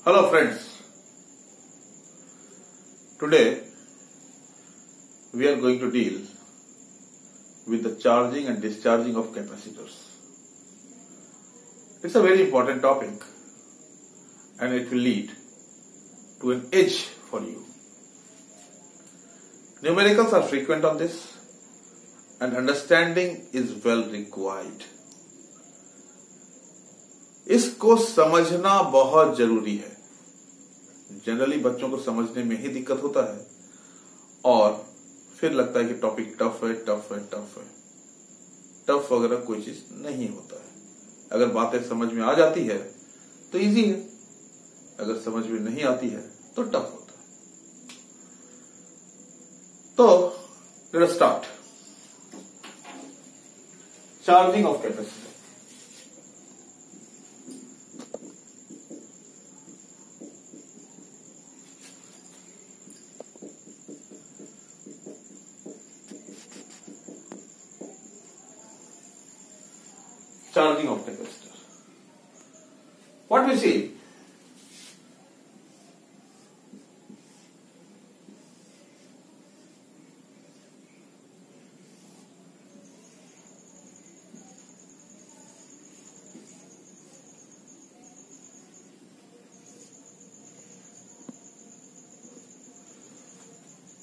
Hello friends, today we are going to deal with the charging and discharging of capacitors. It's a very important topic and it will lead to an edge for you. Numericals are frequent on this and understanding is well required. इसको समझना बहुत जरूरी है. Generally बच्चों को समझने में ही दिक्कत होता है और फिर लगता है कि टॉपिक टफ है. टफ वगैरह कोई चीज नहीं होता है. अगर बातें समझ में आ जाती है तो इजी है, अगर समझ में नहीं आती है तो टफ होता है. तो let's start. Charging of capacitor. Charging of capacitor. What we see?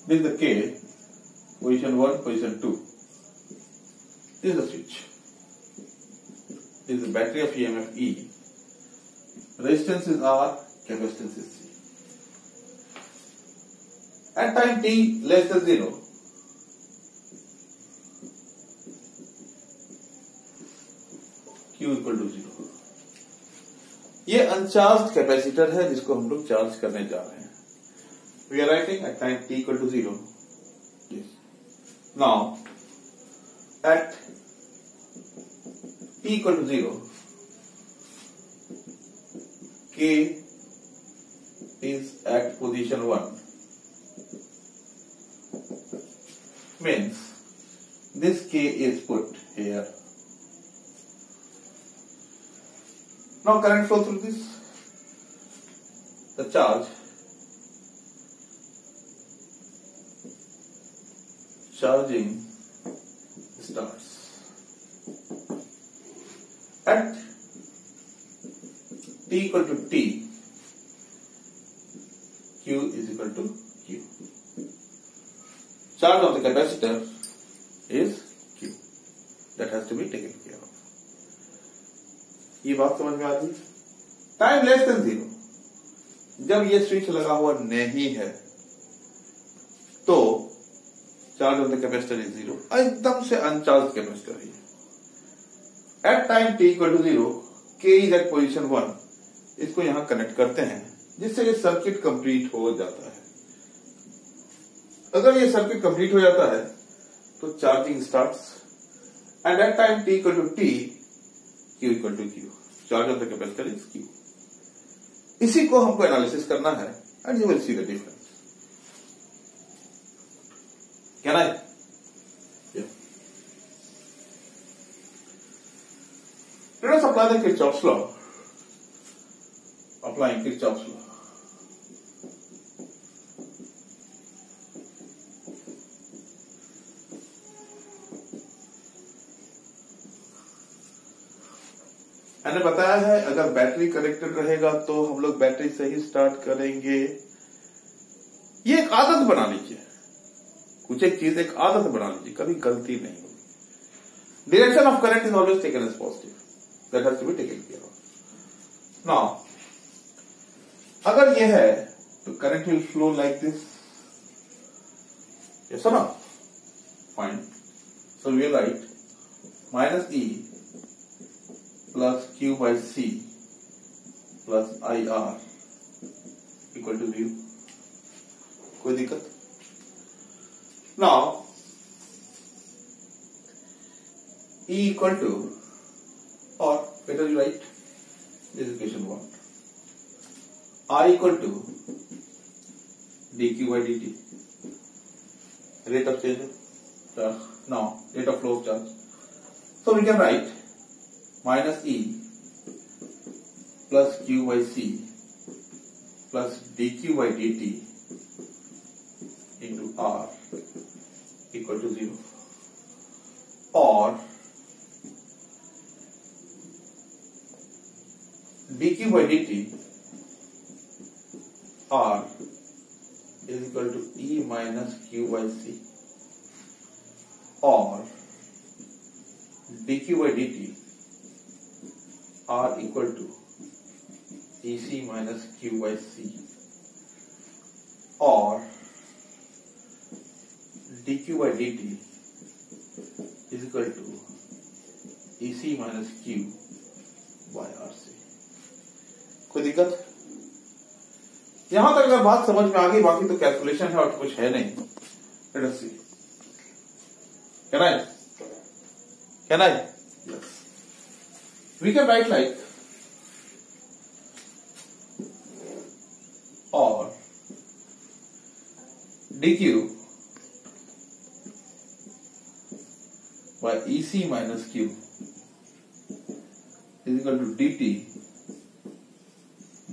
This is the K, position 1, position 2. This is the switch. This is the battery of EMF E. Resistance is R, capacitance is C. At time t less than 0, Q equal to 0. ये अनचार्ज capacitor है जिसको हम लोग charge करने जा रहे हैं. We are writing at time t equal to 0. Yes. Now, at t equal to 0, K is at position 1, means this K is put here. Now current flow through this, the charging starts. At t equal to t, Q is equal to Q. Charge of the capacitor is Q. That has to be taken care of. ये बात समझ में आती है. Time less than 0, जब ये switch लगा हुआ नहीं है तो charge of the capacitor is 0. एकदम से अनचार्ज कैपेसिटर है. At time t equal to 0, K is at position 1. इसको यहां कनेक्ट करते हैं जिससे ये सर्किट कंप्लीट हो जाता है. अगर ये सर्किट कंप्लीट हो जाता है तो charging starts and at time t equal to t, Q equal to Q. Charge of the capacitor is Q. इसी को हमको एनालिसिस करना है and you will see the difference. Can I? Let us apply the Kirchhoff's law. Applying Kirchhoff's law. मैंने बताया है अगर battery connected रहेगा तो हम लोग बैटरी से ही स्टार्ट करेंगे. ये एक आदत बना लीजिए. कुछ एक चीज एक आदत बना लीजिए, कभी गलती नहीं होगी. Direction of current is always taken as positive. That has to be taken care of. Now, अगर यह है तो current will flow like this. Yes or no? Fine. So we will write minus E plus Q by C plus IR equal to 0. कोई दिक्कत? Now, E equal to, or better you write this equation 1. I equal to dq by dt, rate of change of charge. Now rate of flow of charge. So we can write minus E plus Q by C plus dq by dt into r equal to 0, or dq by dt r is equal to e minus q by c, or dq by dt r equal to ec minus q by c, or dq by dt is equal to ec minus q by rc। कोई दिक्कत? यहां तक अगर बात समझ में आ गई, बाकी तो कैलकुलेशन है और कुछ है नहीं। Let us see. Can I? Yes. We can write like or dq by ec minus q is equal to dt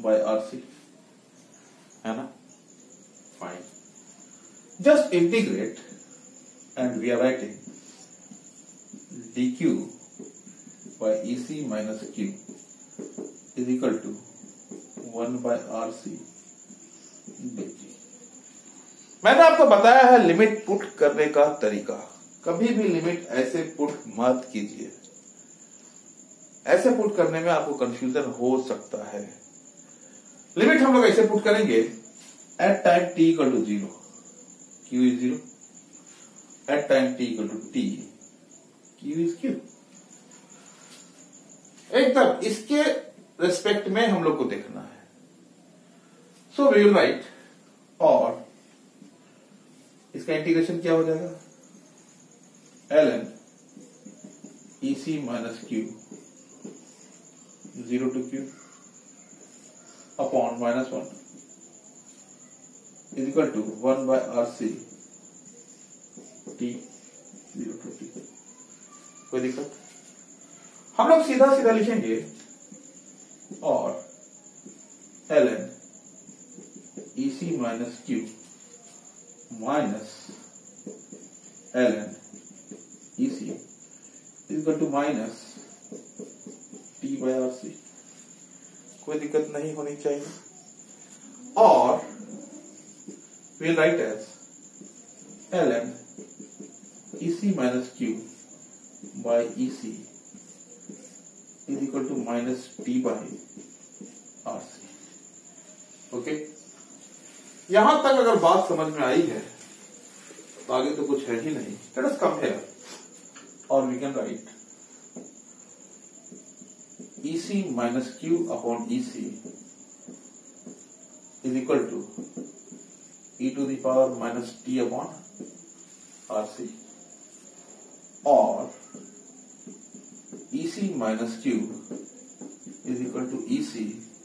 by rc, है ना? Fine. Just integrate and we are writing dq by ec minus q is equal to 1 by rc dt। मैंने आपको बताया है limit put करने का तरीका। कभी भी लिमिट ऐसे पुट मत कीजिए, ऐसे पुट करने में आपको कंफ्यूजन हो सकता है। लिमिट हम लोग ऐसे पुट करेंगे, at time t equal to 0 q is 0, at time t equal to t q is q। एकदम इसके रेस्पेक्ट में हम लोग को देखना है। सो वी विल राइट, और इसका इंटीग्रेशन क्या हो जाएगा, ln ec minus q 0 to q upon -1 is equal to 1 by rc t 0 to t। कोई दिक्कत? हम लोग सीधा सीधा लिखेंगे, और ln ec minus q minus ln ec is equal to minus t by rc। कोई दिक्कत नहीं होनी चाहिए। और we'll write as ln ec minus q by ec is equal to minus t by rc। Okay, यहां तक अगर बात समझ में आई है तो आगे तो कुछ है ही नहीं। Let us come here और we can write ec minus q upon ec is equal to e to the power minus t upon rc, or ec minus q is equal to ec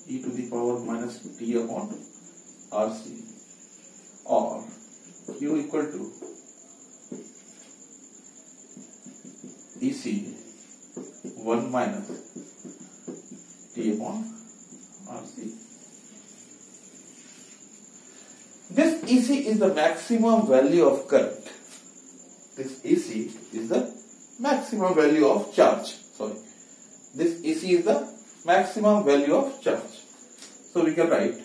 e to the power minus t upon rc, or q equal to ec 1 minus t upon rc। This EC is the maximum value of current. This EC is the maximum value of charge. Sorry. This EC is the maximum value of charge. So we can write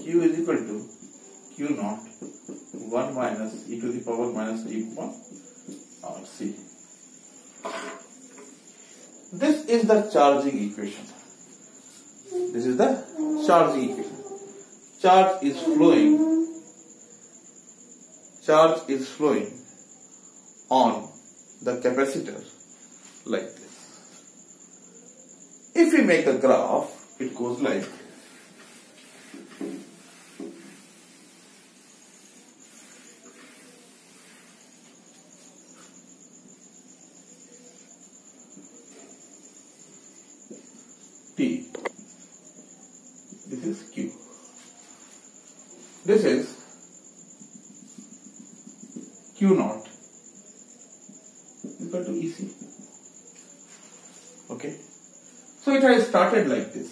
Q is equal to Q naught 1 minus e to the power minus t upon RC. This is the charging equation. This is the charging equation. Charge is flowing on the capacitor like this. If we make a graph, it goes like T. This is Q. This is Q naught equal to EC. Okay. So it has started like this.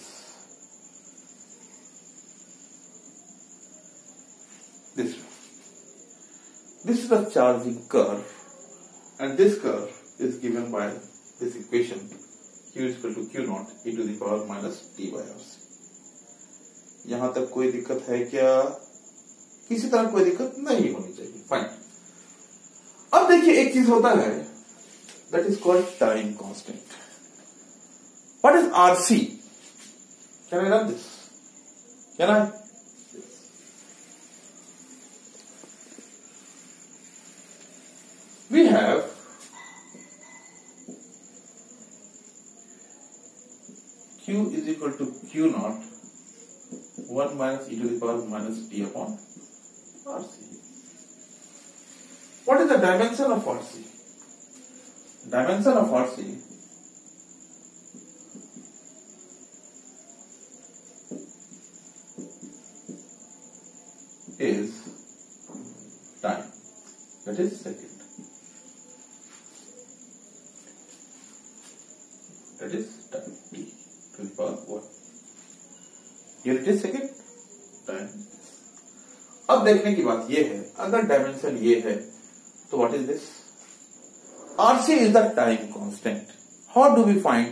This is the charging curve, and this curve is given by this equation Q is equal to Q naught e to the power minus t by RC. यहां तक कोई दिक्कत है क्या? किसी तरह कोई दिक्कत नहीं होनी चाहिए. फाइन. अब देखिए एक चीज होता है that is called time constant. What is RC? Can I run this? Can I? Yes. We have Q is equal to Q naught 1 minus e to the power minus t upon RC. What is the dimension of RC? Dimension of RC is time, that is second. That is time t to the power 1. Unit is second, time. अब देखने की बात यह है, अगर dimension ये है तो what is this? RC is the time constant. How do we find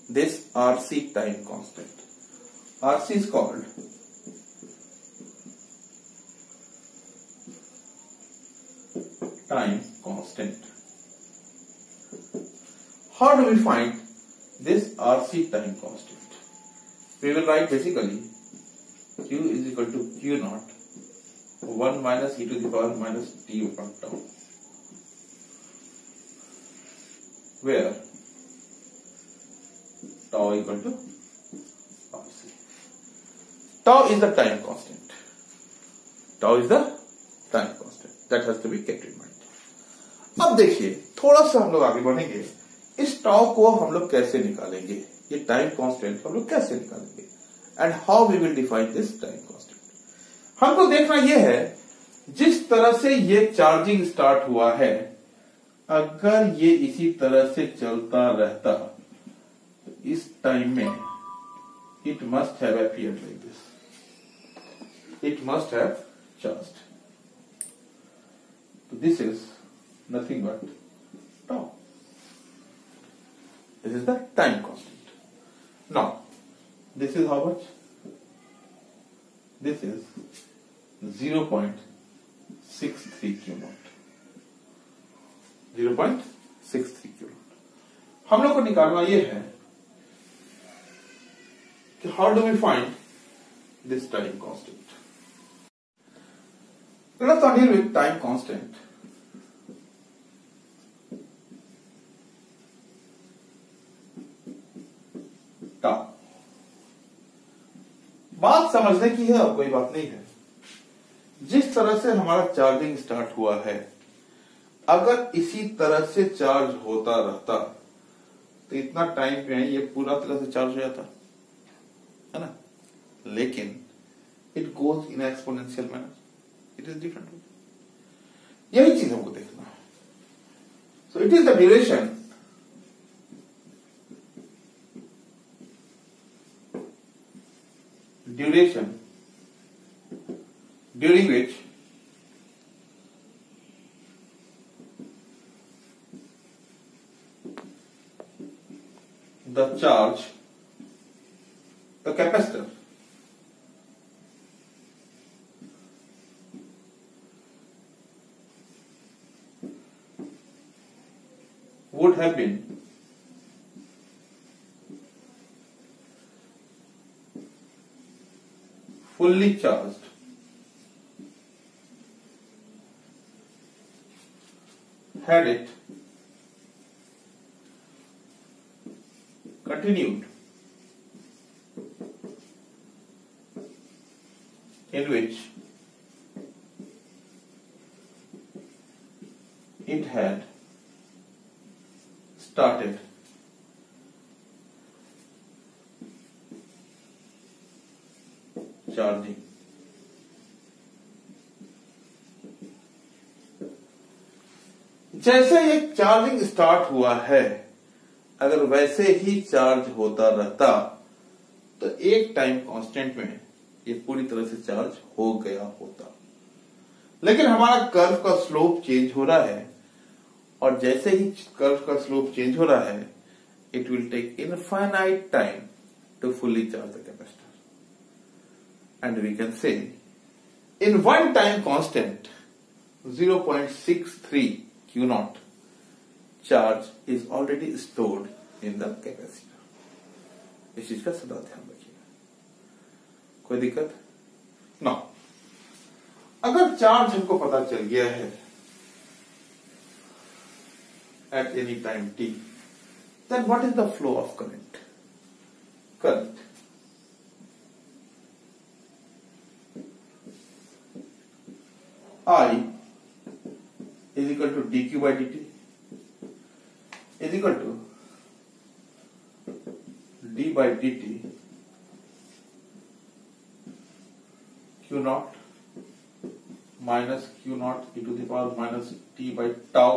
this RC time constant? RC is called time constant. How do we find this RC time constant? We will write basically Q is equal to Q naught 1 minus e to the power minus t upon tau, where tau equal to RC. Tau is the time constant. Tau is the time constant. That has to be kept in mind. अब देखिए थोड़ा सा हम लोग आगे बढ़ेंगे. इस tau को हम लोग कैसे निकालेंगे? ये टाइम कांस्टेंट हम लोग कैसे निकालेंगे? And how we will define this time constant? हमको देखना यह है, जिस तरह से ये चार्जिंग स्टार्ट हुआ है, अगर ये इसी तरह से चलता रहता तो इस टाइम में it must have appeared like this. It must have charged. So this is nothing but tau. This is the time constant. Now, this is how much? This is 0.63 Q naught. 0.63 Q naught. हम लोग को निकालना ये है कि how do we find this time constant? Let us continue with time constant. Tau. बात समझने की है, अब कोई बात नहीं है. जिस तरह से हमारा चार्जिंग स्टार्ट हुआ है, अगर इसी तरह से चार्ज होता रहता तो इतना टाइम पे ये पूरा तरह से चार्ज हो जाता है ना. लेकिन it goes in exponential manner. It is different. यही चीज हमको देखना है. So it is the duration during which the capacitor would have been fully charged had it continued in which it had started charging. जैसे ये charging start हुआ है, अगर वैसे ही चार्ज होता रहता तो एक टाइम कांस्टेंट में ये पूरी तरह से चार्ज हो गया होता. लेकिन हमारा कर्व का स्लोप चेंज हो रहा है, और जैसे ही कर्व का स्लोप चेंज हो रहा है, it will take infinite time to fully charge the capacitor. And we can say in one time constant 0.63 Q naught charge is already stored in the capacitor. इस चीज का सदा ध्यान रखिएगा, कोई दिक्कत ना। अगर चार्ज हमको पता चल गया है at any time t, then what is the flow of current? Current I is equal to dq by dt is equal to d by dt q naught minus q naught e to the power minus t by tau.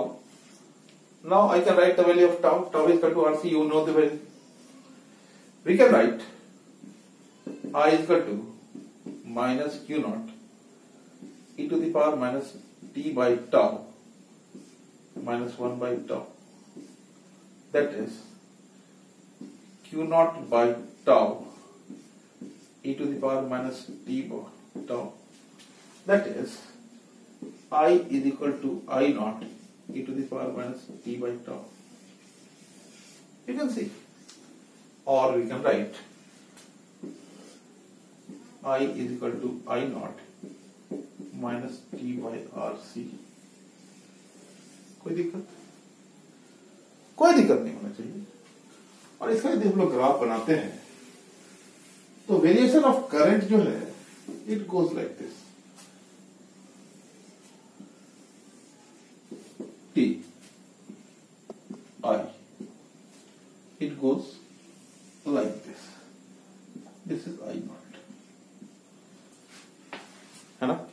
Now I can write the value of tau. Tau is equal to RC. You know the value. We can write I is equal to minus q naught e to the power minus t by tau minus 1 by tau. That is q naught by tau e to the power minus t by tau. That is I is equal to I naught e to the power minus t by tau. You can see, or we can write I is equal to I naught minus t by RC. कोई दिक्कत नहीं होना चाहिए। और इसका यदि हम लोग ग्राफ बनाते हैं तो वेरिएशन ऑफ करंट जो है it goes like this, T I, it goes like this. This is I naught, है ना?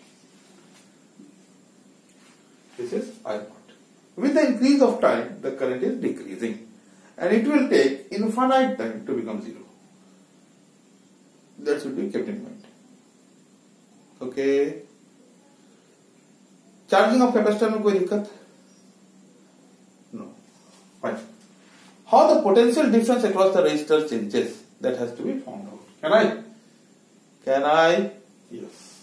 This is I naught. With the increase of time, the current is decreasing, and it will take infinite time to become zero. That should be kept in mind. Okay. Charging of capacitor में कोई दिक्कत? No. Fine. How the potential difference across the resistor changes, that has to be found out. Can I? Yes.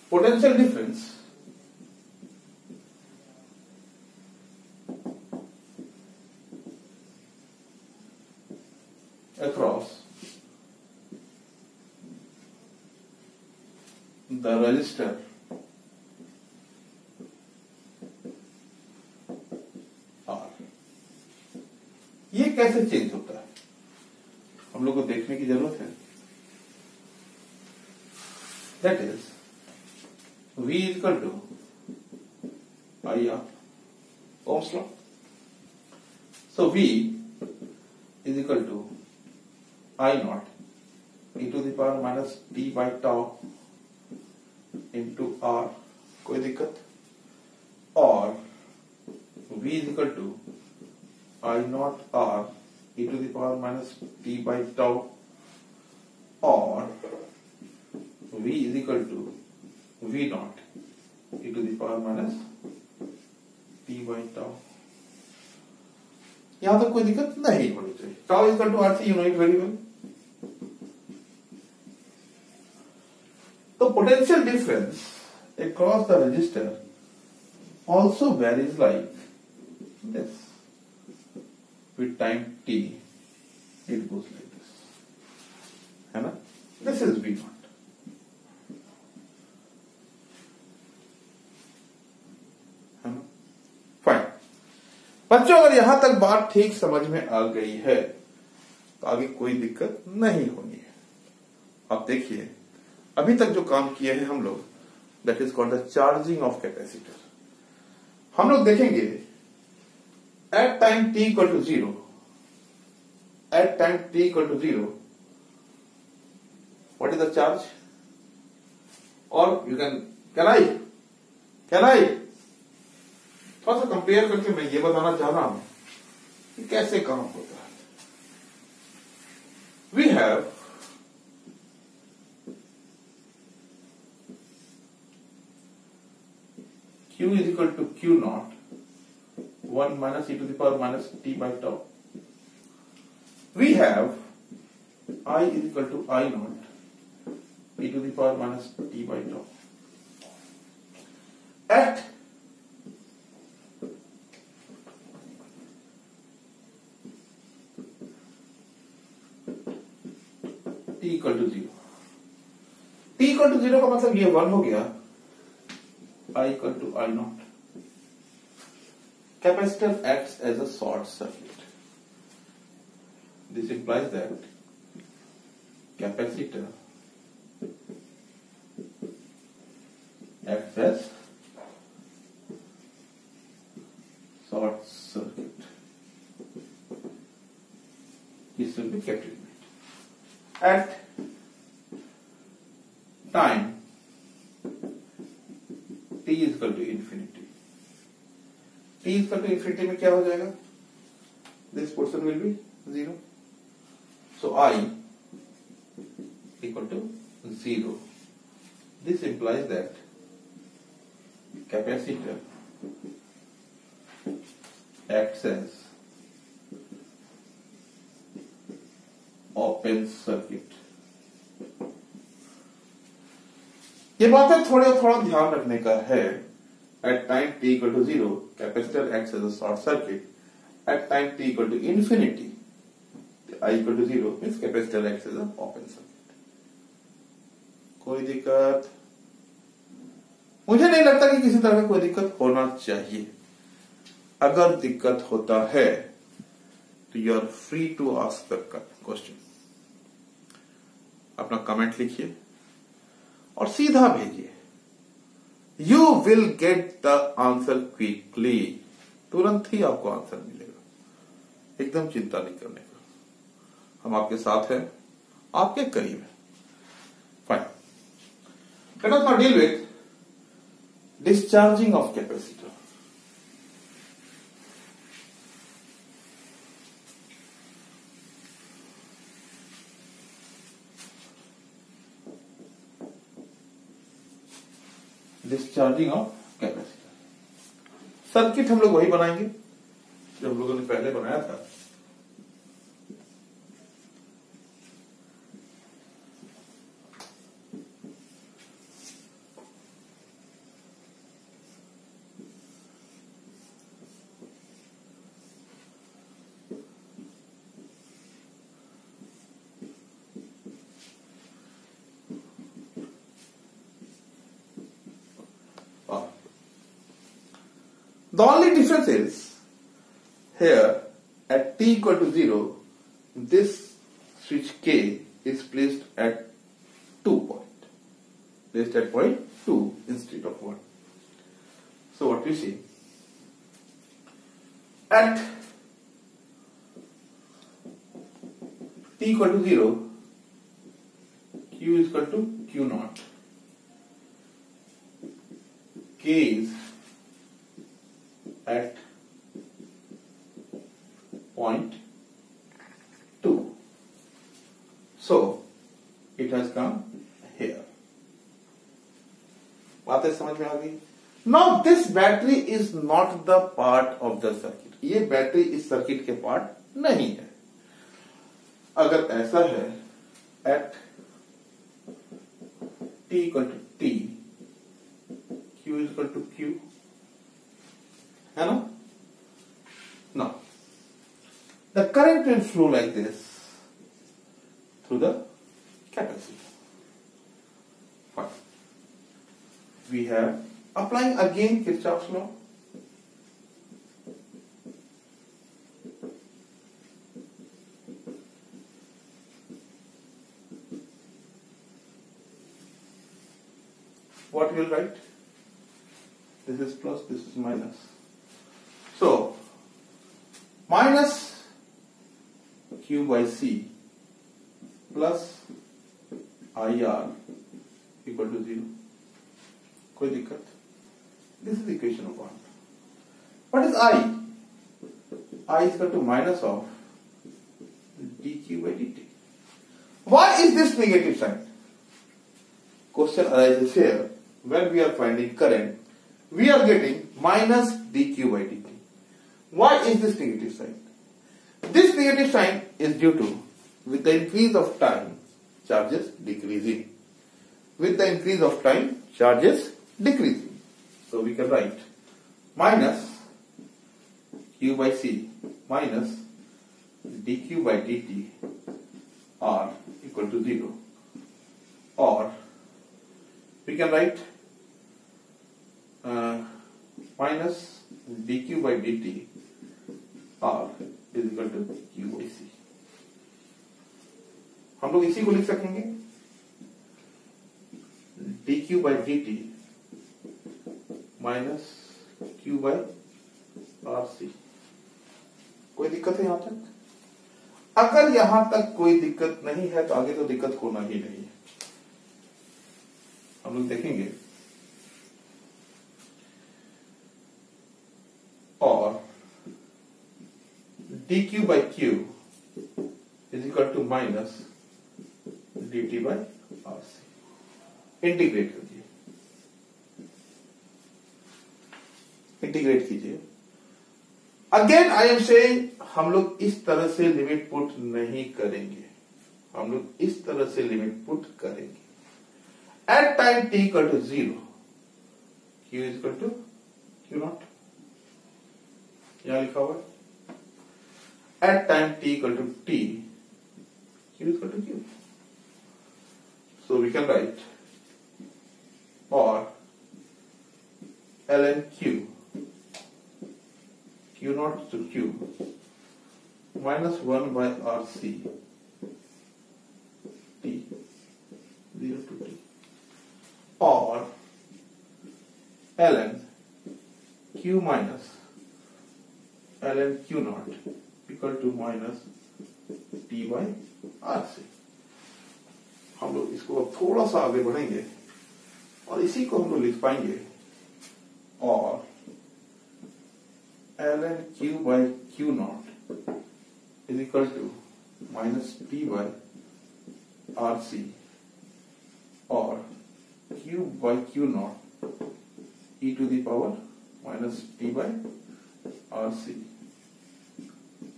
Potential difference across the resistor R, ये कैसे change होता है हम लोग को देखने की जरूरत है। That is V is equal to IR, Ohm's law. So V is equal to I naught e to the power minus t by tau into R, कोई दिक्कत, और V is equal to I naught R e to the power minus t by tau, और V is equal to V naught e to the power minus t by tau। यहां तक कोई दिक्कत नहीं होनी चाहिए। tau is equal to RC, you know it very well. The potential difference across the resistor also varies like this. With time t, it goes like this. है ना? This is V naught. है ना? Fine. बच्चों, अगर यहां तक बात ठीक समझ में आ गई है तो आगे कोई दिक्कत नहीं होनी है। अब देखिए, अभी तक जो काम किए हैं हम लोग, that is called the charging of capacitor. हम लोग देखेंगे at time t equal to 0, at time t equal to 0 what is the charge, और यू कैन आई थोड़ा सा कंपेयर करके मैं ये बताना चाह रहा हूं ये कैसे काम होता है? We have Q is equal to Q naught 1 minus e to the power minus t by tau. We have I is equal to I naught e to the power minus t by tau. At t equal to 0, t equal to 0 का मतलब ये 1 हो गया. I equal to I naught. Capacitor acts as a short circuit. This implies that capacitor acts as short circuit. This will be kept in mind. At time t is equal to infinity. t is equal to infinity में क्या हो जाएगा? This portion will be 0. So I equal to 0. This implies that capacitor acts as open circuit. ये बातें थोड़ा ध्यान रखने का है. At time t equal to 0, capacitor acts as a short circuit. At time t equal to infinity, I equal to 0 means capacitor acts as an open circuit. कोई दिक्कत? मुझे नहीं लगता कि किसी तरह का कोई दिक्कत होना चाहिए. अगर दिक्कत होता है तो you are free to ask the question. अपना कमेंट लिखिए और सीधा भेजिए. You will get the answer quickly. तुरंत ही आपको आंसर मिलेगा. एकदम चिंता नहीं करने का. हम आपके साथ हैं, आपके करीब हैं. Fine. Let us now deal with discharging of capacitor. Discharging of capacitor. Circuit हम लोग वही बनाएंगे जो हम लोगों ने पहले बनाया था. The only difference is here at t equal to 0, this switch K is placed at 2 point. Placed at point 2 instead of 1. So what we see? At t equal to 0, Q is equal to Q naught. K is at point 2. So it has come here. बातें समझ में आ गई? Now this battery is not the part of the circuit. ये battery इस circuit के part नहीं है. अगर ऐसा है at t equal to t, Q is equal to Q, है ना? Now, the current will flow like this through the capacitor. Fine. We have applying again Kirchhoff's law. What will write? This is plus, this is minus. So, minus Q by C plus IR equal to 0. कोई दिक्कत? This is the equation of 1. What is I? I is equal to minus of dq by dt. Why is this negative sign? Question arises here. When we are finding current, we are getting minus dq by dt. Why is this negative sign? This negative sign is due to, with the increase of time, charges decreasing. With the increase of time, charges decreasing. So we can write minus q by c minus dq by dt are equal to 0. Or we can write minus dq by dt r is equal to q by c. हम लोग इसी को लिख सकेंगे dq by dt minus q by rc. कोई दिक्कत है यहां तक? अगर यहां तक कोई दिक्कत नहीं है तो आगे तो दिक्कत होना ही नहीं है. हम लोग देखेंगे और dq by q is equal to minus dt by rc. Integrate कीजिए, इंटीग्रेट कीजिए. अगेन आई एम सेइंग हम लोग इस तरह से लिमिट पुट नहीं करेंगे. हम लोग इस तरह से लिमिट पुट करेंगे. At time t equal to 0 q is equal to q naught. यहां लिखा हुआ है at time t equal to t q is equal to q. So we can write और ln q naught to q minus 1 by rc t 0 to t or ln q minus ln q naught equal to minus t by rc. हम लोग इसको अब थोड़ा सा आगे बढ़ेंगे और इसी को हम लोग लिख पाएंगे और ln q by q naught is equal to minus t by rc और q by q naught e to the power minus t by rc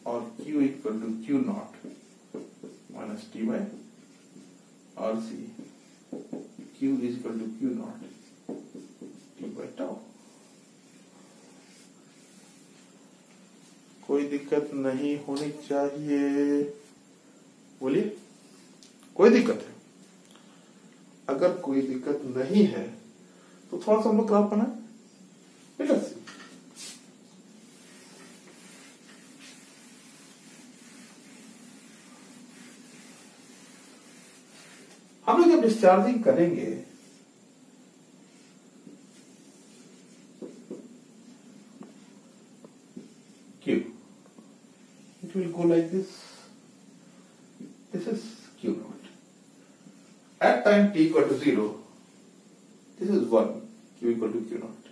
और q equal to q naught minus t by rc. q is equal to q naught t by tau. कोई दिक्कत नहीं होनी चाहिए. बोलिए कोई दिक्कत है? अगर कोई दिक्कत नहीं है तो थोड़ा सा हम लोग ग्राफ बनाए. हम लोग जब डिस्चार्जिंग करेंगे Q, it will go like this. This is Q naught. At time t equal to 0, this is 1, Q equal to Q naught.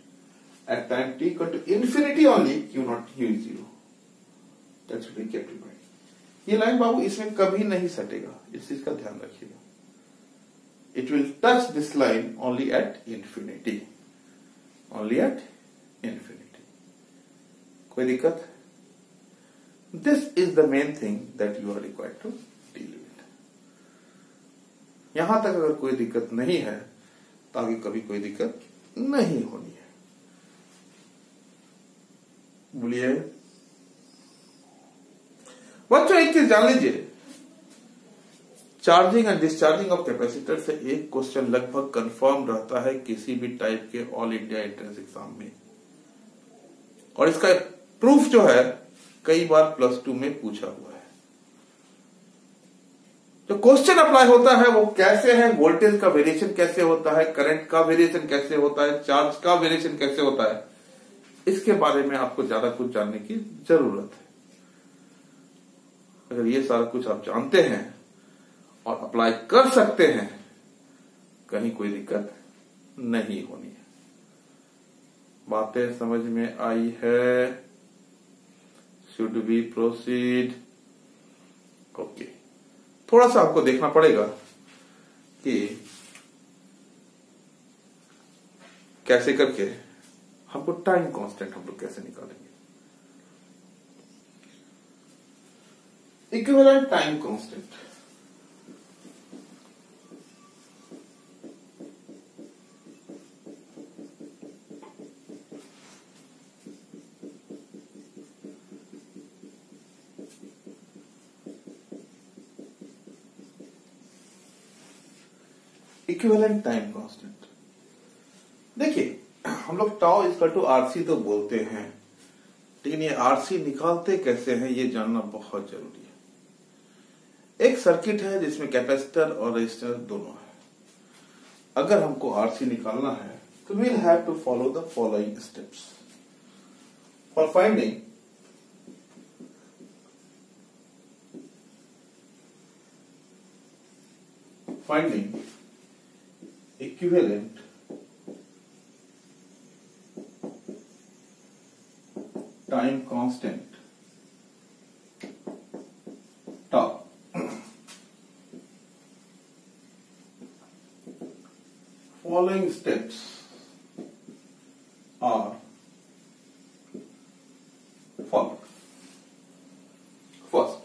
At time t equal to infinity only, Q naught Q is 0. That should be kept in mind. ये line बाबू इसमें कभी नहीं सटेगा, इस चीज का ध्यान रखिएगा. It will touch this line only at infinity. Only at infinity. कोई दिक्कत? This is the main thing that you are required to deal with. यहां तक अगर कोई दिक्कत नहीं है तो आगे कभी कोई दिक्कत नहीं होनी है. बोलिए बच्चों, एक चीज जान लीजिए, charging and discharging of capacitor से एक क्वेश्चन लगभग कंफर्म रहता है किसी भी टाइप के ऑल इंडिया एंट्रेंस एग्जाम में. और इसका प्रूफ जो है कई बार +2 में पूछा हुआ है. जो क्वेश्चन अप्लाई होता है वो कैसे है, वोल्टेज का वेरिएशन कैसे होता है, करंट का वेरिएशन कैसे होता है, चार्ज का वेरिएशन कैसे होता है, इसके बारे में आपको ज्यादा कुछ जानने की जरूरत है. अगर ये सारा कुछ आप जानते हैं और अप्लाई कर सकते हैं, कहीं कोई दिक्कत नहीं होनी है. बातें समझ में आई है? should we proceed? ओके, थोड़ा सा आपको देखना पड़ेगा कि कैसे करके हमको टाइम कांस्टेंट हम लोग कैसे निकालेंगे। Equivalent time constant, equivalent time constant, देखिए हम लोग टाउ इक्वल टू आरसी तो बोलते हैं, लेकिन ये आरसी निकालते कैसे हैं ये जानना बहुत जरूरी है। एक सर्किट है जिसमें कैपेसिटर और रेजिस्टर दोनों है। अगर हमको आरसी निकालना है तो we'll have to follow the following steps for finding equivalent time constant tau. Following steps are followed. First,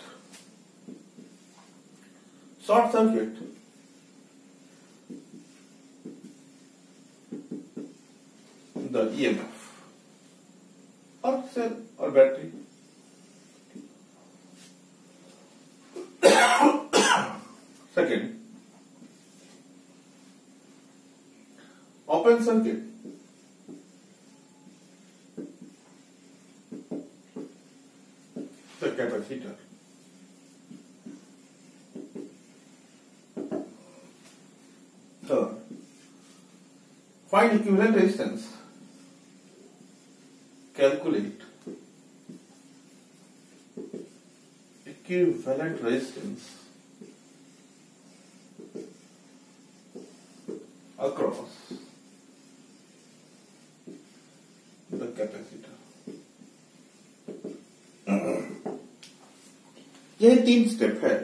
short circuit the EMF or cell or battery. Second, open circuit the capacitor. Third, find equivalent resistance. Calculate equivalent resistance across the capacitor. ये 3 step है।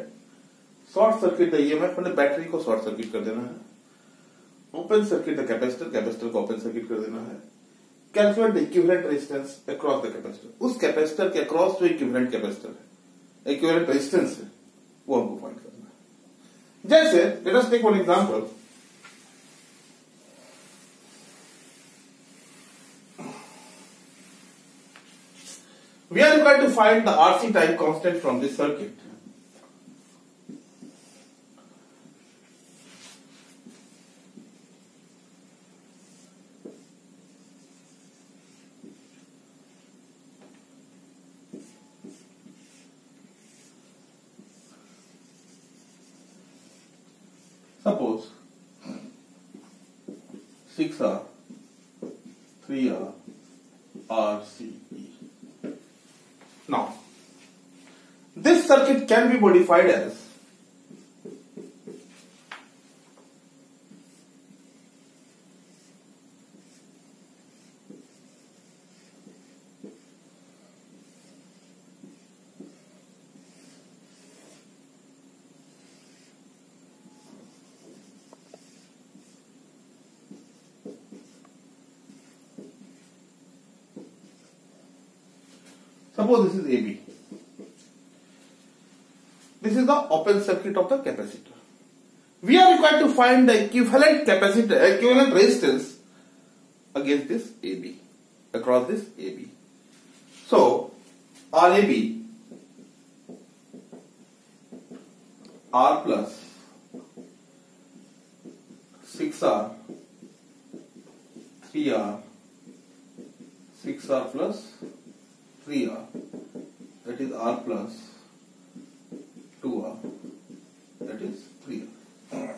Short circuit the EMF मैंने battery को short circuit कर देना है, open circuit the capacitor, capacitor को open circuit कर देना है, calculate the equivalent resistance across the capacitor, उस कैपेसिटर के अक्रॉस जो इक्विवेलेंट कैपेसिटर है, इक्विवेलेंट रेजिस्टेंस है, वो हमको फाइंड करना है। जैसे let us take one example, we are required to find the RC time constant from this circuit. Suppose 6R, 3R, RCE. Now, this circuit can be modified as suppose this is AB. This is the open circuit of the capacitor. We are required to find the equivalent capacitor, equivalent resistance against this AB, across this AB. So, RAB, R plus 6R, 3R, 6R plus 3R, that is R plus 2R, that is 3R.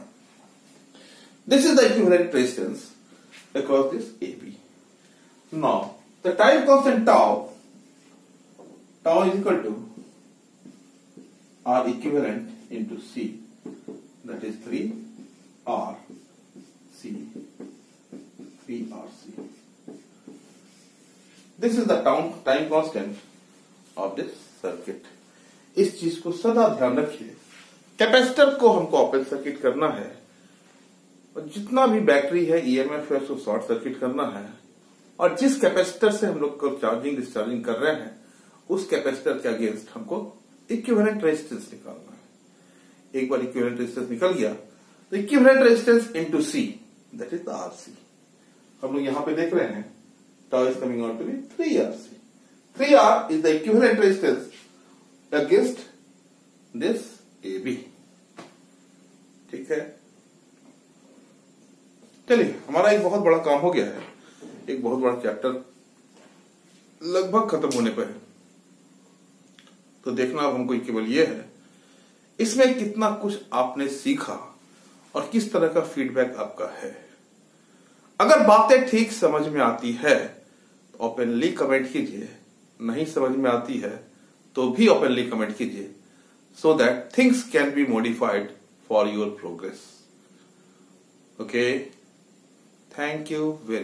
This is the equivalent resistance across this AB. Now, the time constant tau is equal to R equivalent into C, that is 3R C, 3RC. This is the time constant of this इस चीज को सदा ध्यान रखिए। Capacitor को हमको open circuit करना है और जितना भी बैटरी है ईएमएफ है उसको शॉर्ट सर्किट करना है, और जिस कैपेसिटर से हम लोग को चार्जिंग डिस्चार्जिंग कर रहे हैं उस कैपेसिटर के अगेंस्ट हमको इक्विवेलेंट रेजिस्टेंस निकालना है। एक बार इक्विवेलेंट रेजिस्टेंस निकल गया तो equivalent resistance into C, that is the RC. हम लोग यहां पे देख रहे हैं tau is coming out to be 3RC। 3R is the equivalent resistance against this AB। ठीक है, चलिए हमारा एक बहुत बड़ा काम हो गया है, एक बहुत बड़ा चैप्टर लगभग खत्म होने पर है। तो देखना अब हमको केवल ये है इसमें कितना कुछ आपने सीखा और किस तरह का फीडबैक आपका है। अगर बातें ठीक समझ में आती है तो ओपनली कमेंट कीजिए, नहीं समझ में आती है तो भी ओपनली कमेंट कीजिए, so that things can be modified for your progress. Okay, thank you very much.